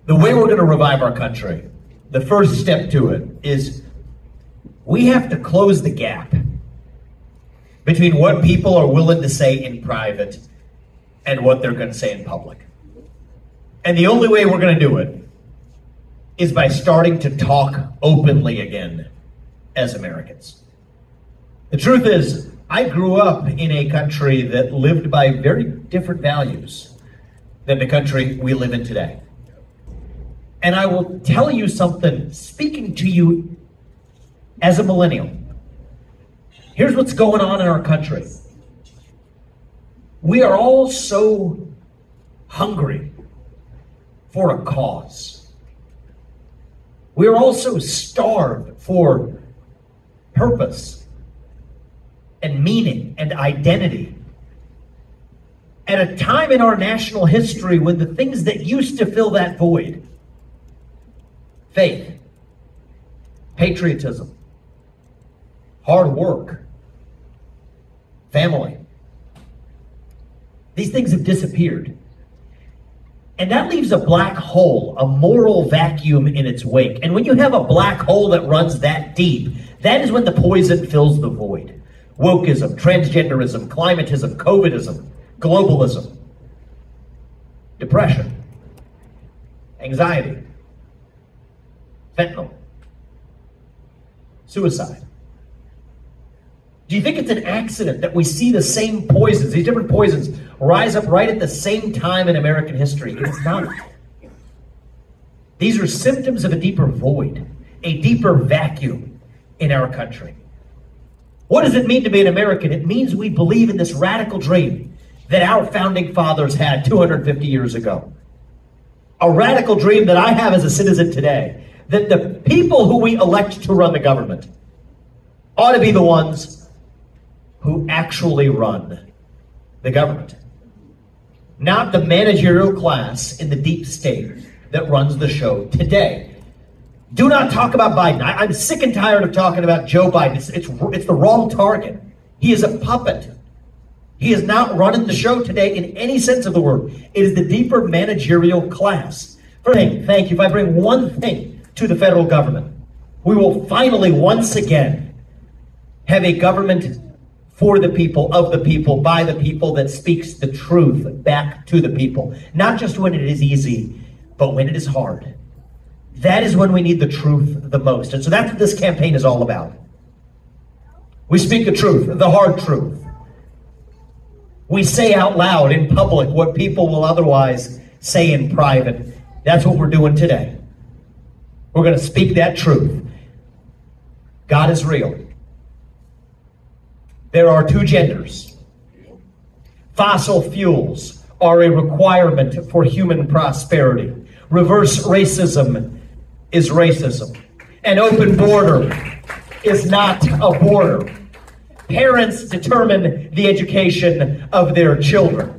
The way we're going to revive our country, the first step to it is we have to close the gap between what people are willing to say in private and what they're going to say in public. And the only way we're going to do it is by starting to talk openly again as Americans. The truth is, I grew up in a country that lived by very different values than the country we live in today. And I will tell you something, speaking to you as a millennial. Here's what's going on in our country. We are all so hungry for a cause. We are also starved for purpose and meaning and identity. At a time in our national history when the things that used to fill that void, faith, patriotism, hard work, family, these things have disappeared. And that leaves a black hole, a moral vacuum in its wake. And when you have a black hole that runs that deep, that is when the poison fills the void. Wokeism, transgenderism, climatism, COVIDism, globalism, depression, anxiety, fentanyl, suicide. Do you think it's an accident that we see the same poisons, these different poisons, rise up right at the same time in American history? It's not. These are symptoms of a deeper void, a deeper vacuum in our country. What does it mean to be an American? It means we believe in this radical dream that our founding fathers had 250 years ago. A radical dream that I have as a citizen today, that the people who we elect to run the government ought to be the ones who actually run the government. Not the managerial class in the deep state that runs the show today. Do not talk about Biden. I'm sick and tired of talking about Joe Biden. It's the wrong target. He is a puppet. He is not running the show today in any sense of the word. It is the deeper managerial class. Thank you. If I bring one thing to the federal government, we will finally once again have a government for the people, of the people, by the people, that speaks the truth back to the people. Not just when it is easy, but when it is hard. That is when we need the truth the most. And so that's what this campaign is all about. We speak the truth, the hard truth. We say out loud in public what people will otherwise say in private. That's what we're doing today. We're going to speak that truth. God is real. There are two genders. Fossil fuels are a requirement for human prosperity. Reverse racism is racism. An open border is not a border. Parents determine the education of their children.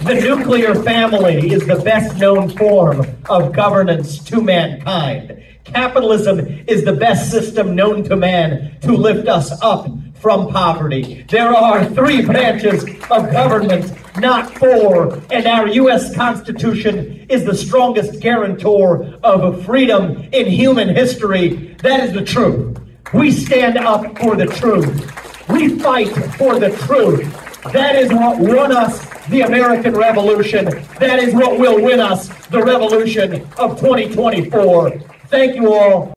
The nuclear family is the best known form of governance to mankind. Capitalism is the best system known to man to lift us up from poverty. There are three branches of government, not four, and our U.S. Constitution is the strongest guarantor of freedom in human history. That is the truth. We stand up for the truth. We fight for the truth. That is what won us the American Revolution. That is what will win us the revolution of 2024. Thank you all.